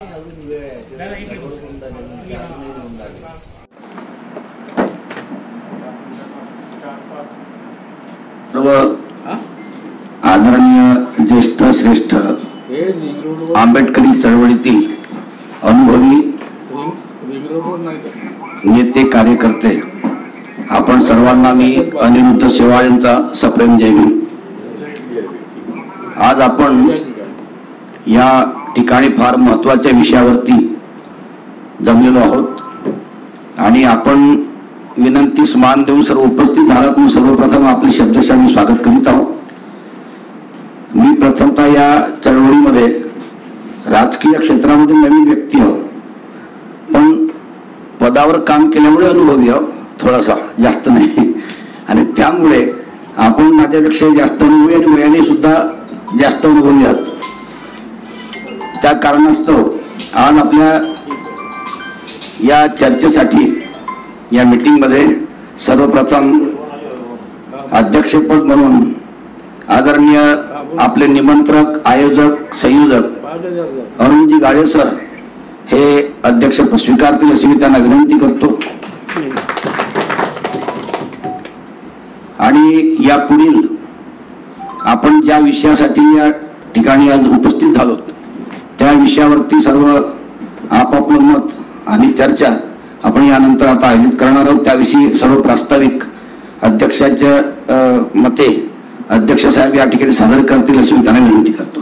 सर्व आदरणीय ज्येष्ठ श्रेष्ठ आंबेडकरी चळवळीतील अनुभवी नेते कार्यकर्ते, आपण सर्वांना मी अनिरुद्ध शेवाळेंचा सप्रेम जय भीम. आज आपण या ठिकाणी फार महत्त्वाच्या विषयावरती जमलेलो आहोत आणि आपण विनंतीस मान देऊन सर्व उपस्थित झालात म्हणून सर्वप्रथम आपले शब्दशः मी स्वागत करीत आहोत. मी प्रथमतः या चळवळीमध्ये राजकीय क्षेत्रामध्ये नवीन व्यक्ती आहोत, पण पदावर काम केल्यामुळे अनुभवी आहोत, थोडासा जास्त नाही. आणि त्यामुळे आपण माझ्यापेक्षा जास्त अनुभवी आणि वयाने सुद्धा जास्त अनुभवी आहात. त्या कारणास्तव आज आपल्या या चर्चेसाठी या मीटिंगमध्ये सर्वप्रथम अध्यक्षपद म्हणून आदरणीय आपले निमंत्रक, आयोजक, संयोजक अरुणजी गाडे सर हे अध्यक्षपद स्वीकारतील अशी मी त्यांना विनंती करतो. आणि या पुढील आपण ज्या विषयासाठी या ठिकाणी आज उपस्थित झालो त्या विषयावरती सर्व आपापलं मत आणि चर्चा आपण यानंतर आता आयोजित करणार आहोत. त्याविषयी सर्व प्रास्ताविक अध्यक्षाच्या मते अध्यक्ष साहेब या ठिकाणी सादर करतील अशी मी त्यांना विनंती करतो.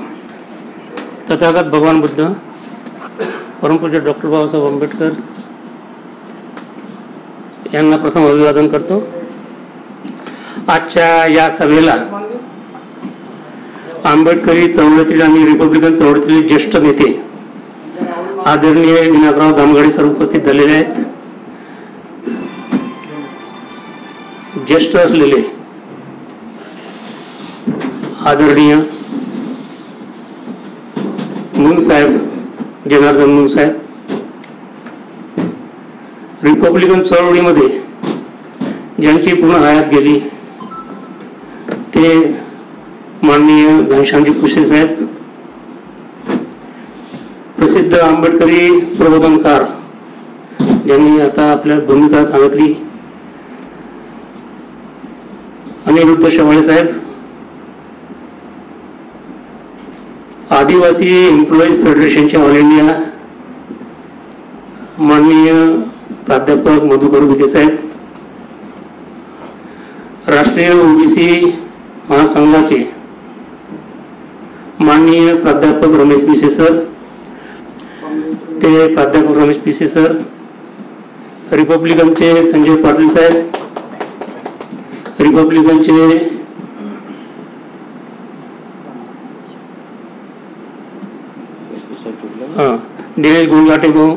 तथागत भगवान बुद्ध, परमपूज्य डॉक्टर बाबासाहेब आंबेडकर यांना प्रथम अभिवादन करतो. आजच्या या सभेला आंबेडकरी चळवळीतील आणि रिपब्लिकन चळवळीतील ज्येष्ठ नेते आदरणीय विनायकराव जामगाडे सर उपस्थित झालेले आहेत. ज्येष्ठ असलेले आदरणीय मुंग साहेब, जनार्दन मुंग साहेब, रिपब्लिकन चळवळीमध्ये ज्यांची पूर्ण हयात गेली ते माननीय घनश्यामजी कुशे साहेब, प्रसिद्ध आंबेडकरी प्रबोधनकार ज्यांनी आता आपल्या भूमिका सांगितली, अनिरुद्ध शेवाळे साहेब, आदिवासी एम्प्लॉईज फेडरेशनचे ऑल इंडिया माननीय प्राध्यापक मधुकर विखे साहेब, राष्ट्रीय ओबीसी महासंघाचे माननीय प्राध्यापक रमेश पिसे सर, ते प्राध्यापक रमेश पिसे सर, रिपब्लिकनचे संजय पाटील साहेब, रिपब्लिकनचे दिनेश गुंजाटे भाऊ,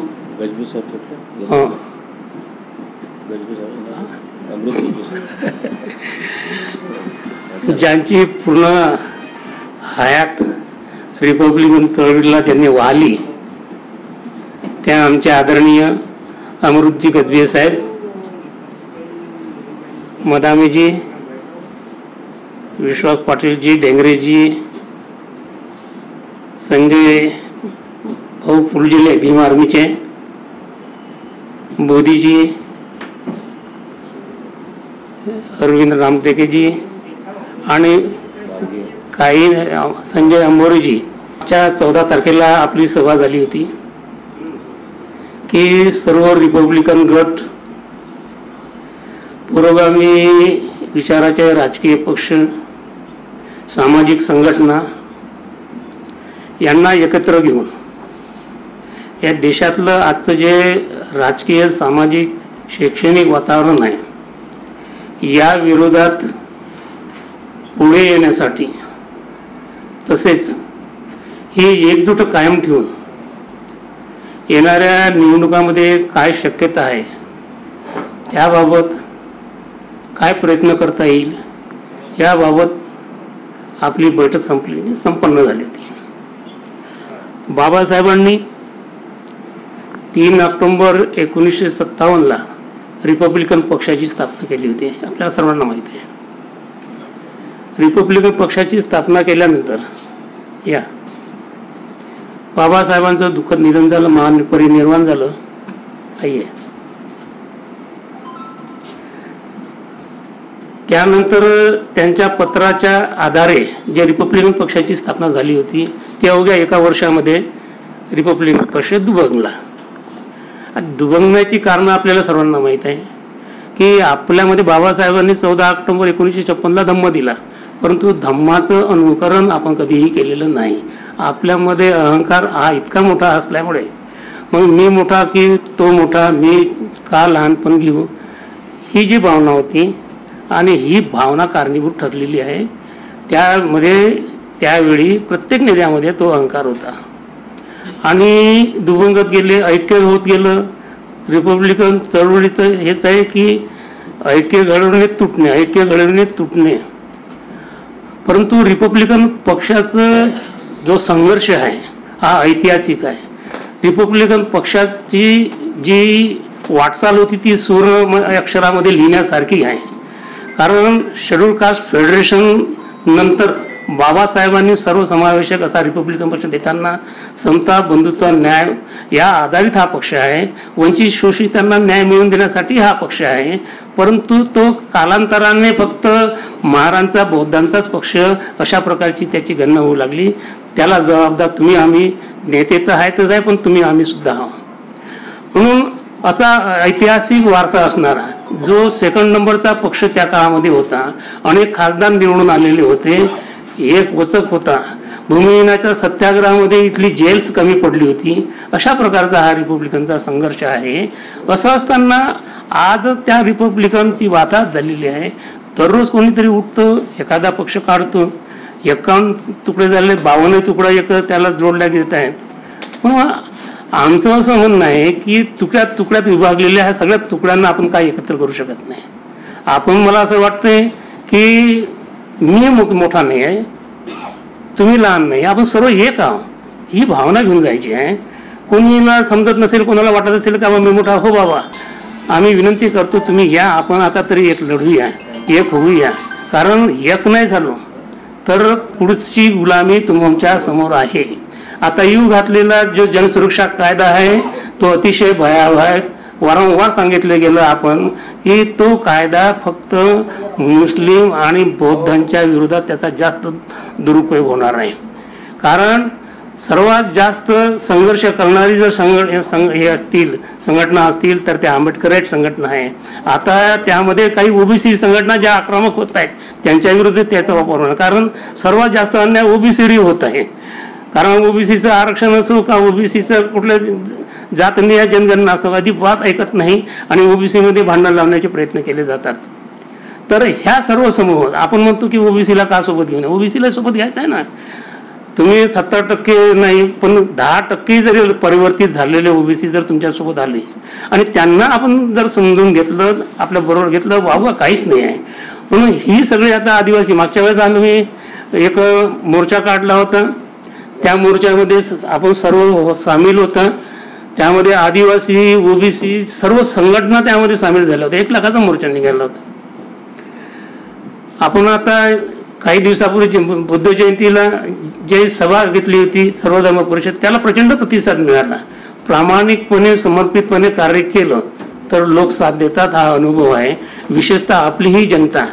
ज्यांची पूर्ण हयात रिपब्लिकन चळवळीला त्यांनी वाहिली त्या आमचे आदरणीय अमृतजी गजबे साहेब, मदामेजी, विश्वास पाटीलजी, डेंगरेजी, संजय भाऊ फुलजिले भीम आर्मीचे, मोदीजी, अरविंद रामटेकेजी आणि काही संजय अंबोरेजी. 14 तारखेला आपली सभा झाली होती की सर्व रिपब्लिकन गट, पुरोगामी विचाराचे राजकीय पक्ष, सामाजिक संघटना यांना एकत्र घेऊन या देशातलं आजचं जे राजकीय, सामाजिक, शैक्षणिक वातावरण आहे या विरोधात पुढे येण्यासाठी, तसेच ही एकजूट कायम ठेवून येणाऱ्या निवडणुकामध्ये काय शक्यता आहे त्याबाबत काय प्रयत्न करता येईल याबाबत आपली बैठक संपन्न झाली होती. बाबासाहेबांनी 3 ऑक्टोबर 1957 रिपब्लिकन पक्षाची स्थापना केली होती. आपल्याला सर्वांना माहिती आहे. रिपब्लिकन पक्षाची स्थापना केल्यानंतर या बाबासाहेबांचं दुःखद निधन झालं, महापरिनिर्वाण झालं आहे. त्यानंतर त्यांच्या पत्राच्या आधारे जे रिपब्लिकन पक्षाची स्थापना झाली होती ती अवघ्या 1 वर्षामध्ये रिपब्लिकन पक्ष दुभंगला. दुभंगण्याची कारणं आपल्याला सर्वांना माहीत आहे की आपल्यामध्ये बाबासाहेबांनी 14 ऑक्टोबर 1956ला धम्म दिला, परंतु धम्माचं अनुकरण आपण कधीही केलेलं नाही. आपल्यामध्ये अहंकार हा इतका मोठा असल्यामुळे मग मी मोठा की तो मोठा, मी का लहानपण घेऊ, ही जी भावना होती आणि ही भावना कारणीभूत ठरलेली आहे. त्यामध्ये त्यावेळी प्रत्येक नेत्यामध्ये तो अहंकार होता आणि दुभंगत गेले, ऐक्य होत गेलं. रिपब्लिकन चळवळीचं हेच आहे की ऐक्य घडवणे तुटणे, ऐक्य घडवणे तुटणे. परंतु रिपब्लिकन पक्षाचा जो संघर्ष आहे हा ऐतिहासिक आहे. रिपब्लिकन पक्षाची जी वाटचाल होती ती सुवर्ण अक्षरामध्ये लिहिण्यासारखी आहे. कारण शेड्यूल कास्ट फेडरेशन नंतर बाबासाहेबांनी सर्वसमावेशक असा रिपब्लिकन पक्ष देताना समता, बंधुत्व, न्याय या आधारित हा पक्ष आहे. वंचित शोषितांना न्याय मिळवून देण्यासाठी हा पक्ष आहे. परंतु तो कालांतराने फक्त महारांचा, बौद्धांचाच पक्ष अशा प्रकारची त्याची गणना होऊ लागली. त्याला जबाबदार तुम्ही आम्ही, नेते तर आहेतच आहे पण तुम्ही आम्ही सुद्धा आहोत. म्हणून आता ऐतिहासिक वारसा असणारा जो 2nd नंबरचा पक्ष त्या काळामध्ये होता, अनेक खासदार निवडून आलेले होते, एक वचक होता, भूमिहीनाच्या सत्याग्रहामध्ये इथली जेल्स कमी पडली होती, अशा प्रकारचा हा रिपब्लिकनचा संघर्ष आहे. असं असताना आज त्या रिपब्लिकनची वाताहत झालेली आहे. दररोज कोणीतरी उठतं, एखादा पक्ष काढतो, 51 तुकडे झाले, 52 तुकडा एक त्याला जोडल्या गेत आहेत. पण आमचं असं म्हणणं आहे की तुकड्यात विभागलेल्या ह्या सगळ्या तुकड्यांना आपण काय एकत्र करू शकत नाही. आपण, मला असं वाटतंय की मी मोठा नाही आहे, तुम्ही लहान नाही, आपण सर्व एक आहोत, ही भावना घेऊन जायची आहे. कोणीला समजत नसेल, कोणाला वाटत असेल का मी मोठा, हो बाबा आम्ही विनंती करतो तुम्ही या, आपण आता तरी एक लढूया, एक होऊया. कारण एक नाही झालो तर पुढची गुलामी तुमच्या समोर आहे. आता येऊ घातलेला जो जनसुरक्षा कायदा आहे तो अतिशय भयावह आहे. वारंवार सांगितलं गेलं आपण की तो कायदा फक्त मुस्लिम आणि बौद्धांच्या विरोधात त्याचा जास्त दुरुपयोग होणार आहे. कारण सर्वात जास्त संघर्ष करणारी जर हे असतील, संघटना असतील तर त्या आंबेडकराईट संघटना आहे. आता त्यामध्ये काही ओबीसी संघटना ज्या आक्रमक होत आहेत त्यांच्या विरुद्ध त्याचा वापर होणार. कारण सर्वात जास्त अन्याय ओबीसी होत आहे. कारण ओबीसीचं आरक्षण असो का ओबीसीचं कुठल्या जातनीय जनगणना असो अजिबात ऐकत नाही आणि ओबीसीमध्ये भांडण लावण्याचे प्रयत्न केले जातात. तर ह्या सर्व समूह आपण म्हणतो की ओबीसीला का सोबत घेऊन, ओबीसीला सोबत घ्यायचं आहे ना. तुम्ही 70% नाही पण 10% जरी परिवर्तित झालेले ओबीसी जर तुमच्यासोबत आले आणि त्यांना आपण जर समजून घेतलं, आपल्या बरोबर घेतलं, वावं काहीच नाही आहे. म्हणून ही सगळी आता आदिवासी, मागच्या वेळेस आम्ही एक मोर्चा काढला होता, त्या मोर्चामध्ये आपण सर्व सामील होता. त्यामध्ये आदिवासी, ओबीसी सर्व संघटना त्यामध्ये सामील झाल्या होत्या. 1 लाखाचा मोर्चा निघाला होता. आपण आता काही दिवसापूर्वी बुद्ध जयंतीला जे सभा घेतली होती सर्व धर्म परिषद, त्याला प्रचंड प्रतिसाद मिळाला. प्रामाणिकपणे, समर्पितपणे कार्य केलं तर लोक साथ देतात, हा अनुभव आहे. विशेषतः आपली ही जनता,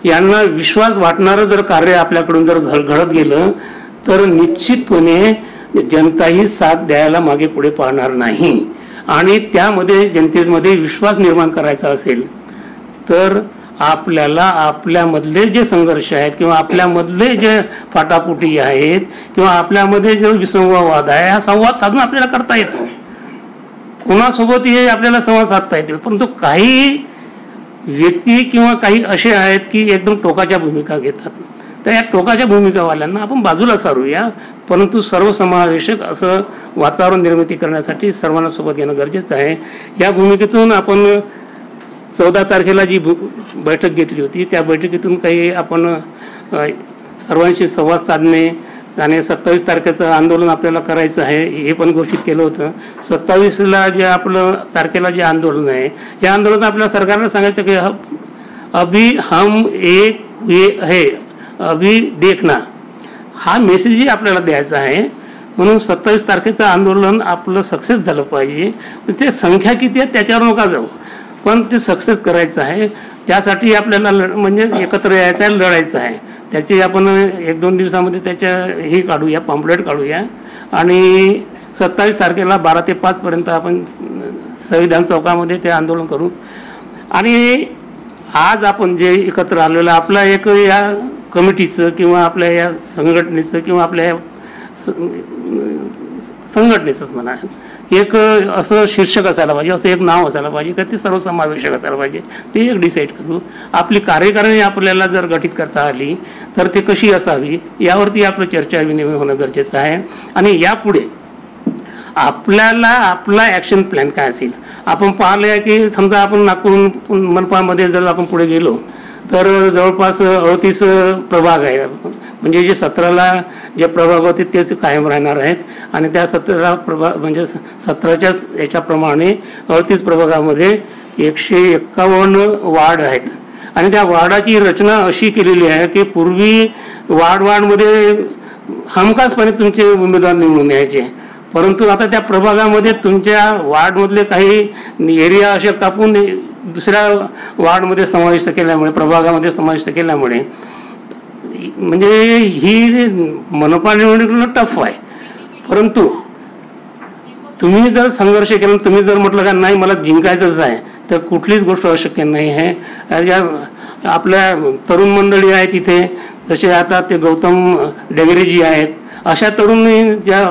यांना विश्वास वाटणारं जर कार्य आपल्याकडून जर घडत गेलं तर निश्चितपणे जनताही साथ द्यायला मागे पुढे पाहणार नाही. आणि त्यामध्ये जनतेमध्ये विश्वास निर्माण करायचा असेल तर आपल्याला आपल्यामधले जे संघर्ष आहेत किंवा आपल्यामधले जे फाटाफुटी आहेत किंवा आपल्यामध्ये जो विसंवाद आहे, हा संवाद साधून आपल्याला करता येतो. कोणासोबतही आपल्याला संवाद साधता येतील. परंतु काही व्यक्ती किंवा काही असे आहेत की एकदम टोकाच्या भूमिका घेतात. तर या टोकाच्या भूमिकावाल्यांना आपण बाजूला सारूया. परंतु सर्वसमावेशक असं वातावरण निर्मिती करण्यासाठी सर्वांना सोबत घेणं गरजेचं आहे. या भूमिकेतून आपण 14 तारखेला जी बैठक घेतली होती त्या बैठकीतून काही आपण सर्वांशी संवाद साधणे आणि 27 तारखेचं आंदोलन आपल्याला करायचं आहे हे पण घोषित केलं होतं. 27ला जे आपलं तारखेला जे आंदोलन आहे, या आंदोलन आपल्या सरकारला सांगायचं की अभी हम एक ये है, अभी देखना, हा मेसेजही आपल्याला द्यायचा आहे. म्हणून 27 तारखेचं आंदोलन आपलं सक्सेस झालं पाहिजे. ते संख्या किती आहे त्याच्यावर नका जाऊ, पण ते सक्सेस करायचं आहे. त्यासाठी आपल्याला म्हणजे एकत्र यायचं आहे, लढायचं आहे. त्याची आपण 1-2 दिवसामध्ये त्याच्या हे काढूया, पॉम्पलेट काढूया आणि 27 तारखेला 12 ते 5 पर्यंत आपण संविधान चौकामध्ये ते आंदोलन करू. आणि आज आपण जे एकत्र आलेलं आपल्या एक या कमिटीचं किंवा आपल्या या संघटनेचं किंवा आपल्या या संघटनेचंच म्हणा एक असं शीर्षक असायला पाहिजे, असं एक नाव असायला पाहिजे का ते सर्वसमावेशक असायला पाहिजे. ते एक डिसाईड करू. आपली कार्यकारिणी आपल्याला जर गठीत करता आली तर ते कशी असावी यावरती आपलं चर्चा विनिमय होणं गरजेचं आहे. आणि यापुढे आपल्याला आपला ॲक्शन प्लॅन काय असेल. आपण पाहिलं आहे की समजा आपण नागपूर मनपामध्ये जर आपण पुढे गेलो तर जवळपास 38 प्रभाग आहे. म्हणजे जे 17ला जे प्रभाग होते तेच कायम राहणार आहेत आणि त्या 17 प्रभाग म्हणजे 17च्या याच्याप्रमाणे 38 प्रभागामध्ये 151 वार्ड आहेत. आणि त्या वार्डाची रचना अशी केलेली आहे की पूर्वी वार्डमध्ये हमखासपणे तुमचे उमेदवार निवडून यायचे, परंतु आता त्या प्रभागामध्ये तुमच्या वार्डमधले काही एरिया असे कापून दुसऱ्या वार्डमध्ये समाविष्ट केल्यामुळे, प्रभागामध्ये समाविष्ट केल्यामुळे म्हणजे ही मनपा निवडणूक टफ आहे. परंतु तुम्ही जर संघर्ष केला, तुम्ही जर म्हटलं का नाही मला जिंकायचंच आहे, तर कुठलीच गोष्ट अशक्य नाही आहे. या आपल्या तरुण मंडळी आहेत तिथे, जसे आता ते गौतम डेगरेजी आहेत, अशा तरुण ज्या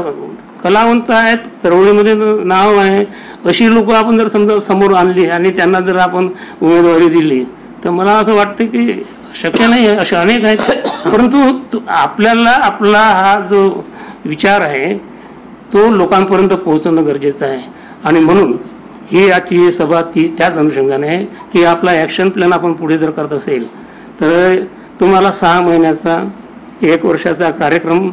कलावंत आहेत, चळवळीमध्ये नाव आहे, अशी लोक आपण जर समजा समोर आणली आणि त्यांना जर आपण उमेदवारी दिली तर मला असं वाटतं की शक्य नाही आहे. असे अनेक आहेत, परंतु आपल्याला आपला हा जो विचार आहे तो लोकांपर्यंत पोहोचवणं गरजेचं आहे. आणि म्हणून ही आजची सभा त्याच अनुषंगाने आहे की आपला ॲक्शन प्लॅन आपण पुढे जर करत असेल तर तुम्हाला 6 महिन्याचा 1 वर्षाचा कार्यक्रम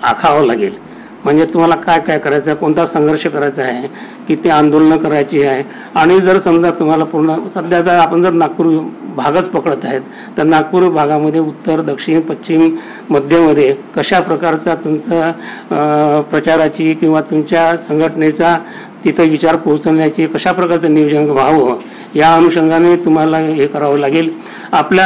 आखावा लागेल. म्हणजे तुम्हाला काय काय करायचं आहे, कोणता संघर्ष करायचा आहे, किती आंदोलनं करायची आहे. आणि जर समजा तुम्हाला पूर्ण सध्याचा आपण जर नागपूर भागच पकडत आहेत तर नागपूर भागामध्ये उत्तर, दक्षिण, पश्चिम, मध्यमध्ये कशा प्रकारचा तुमचा प्रचाराची किंवा तुमच्या संघटनेचा तिथं विचार पोहोचवण्याची कशा प्रकारचं नियोजन व्हावं या अनुषंगाने तुम्हाला हे करावं लागेल. आपल्या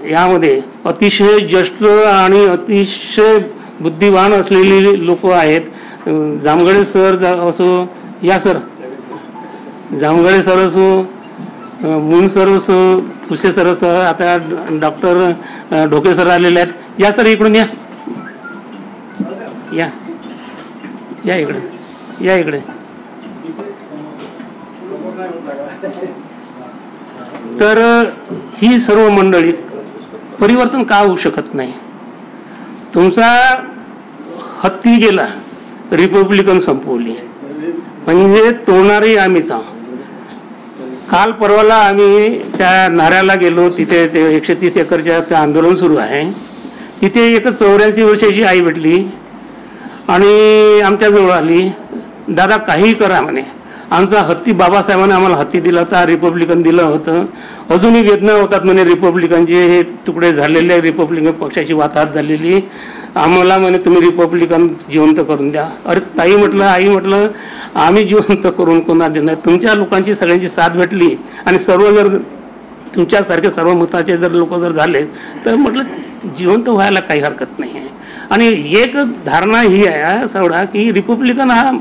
यामध्ये अतिशय ज्येष्ठ आणि अतिशय बुद्धिवान असलेली लोक आहेत. जामगडे सर असो, या सर जामगडे सर असो, मुन सर असो, पुसे सर असो, आता डॉक्टर ढोके सर आलेले आहेत. या सर इकडून या या या इकडे या इकडे. तर ही सर्व मंडळी परिवर्तन का होऊ शकत नाही. तुमचा हत्ती गेला, रिपब्लिकन संपवली, म्हणजे तोडणारी आम्हीच आहोत. काल परवाला आम्ही त्या नाऱ्याला गेलो, तिथे ते 130 एकरच्या ते आंदोलन सुरू आहे. तिथे एक 84 वर्षाची आई भेटली आणि आमच्याजवळ आली. दादा काही करा म्हणे, आमचा हत्ती बाबासाहेबांनी आम्हाला हत्ती दिला होता, रिपब्लिकन दिलं होतं, अजूनही वेदना होतात म्हणे रिपब्लिकनचे, हे तुकडे झालेले रिपब्लिकन पक्षाची वाताहत झालेली, आम्हाला म्हणे तुम्ही रिपब्लिकन जिवंत करून द्या. अरे ताई म्हटलं, आई म्हटलं, आम्ही जिवंत करून कोणा देणार. तुमच्या लोकांची सगळ्यांची साथ भेटली आणि सर्व जर तुमच्यासारखे सर्व मताचे जर लोक जर झाले तर म्हटलं जिवंत व्हायला काही हरकत नाही आहे. आणि एक धारणा ही आहे सवडा की रिपब्लिकन हा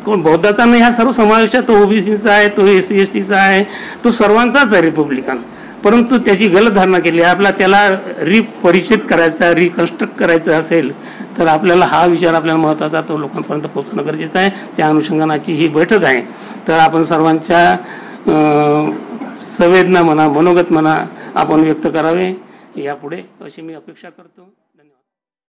कोण बौद्धाचा नाही, हा सर्व समावेशात, तो ओबीसीचा आहे, तो SC STचा आहे, तो सर्वांचाच आहे रिपब्लिकन. परंतु त्याची गलत धारणा केली. आपला त्याला रिपरिचित करायचा, रिकन्स्ट्रक्ट करायचं असेल तर आपल्याला हा विचार आपल्याला महत्त्वाचा तो लोकांपर्यंत पोहोचणं गरजेचं आहे. त्या अनुषंगानाची ही बैठक आहे. तर आपण सर्वांच्या संवेदना म्हणा, मनोगत म्हणा आपण व्यक्त करावे यापुढे, अशी मी अपेक्षा करतो.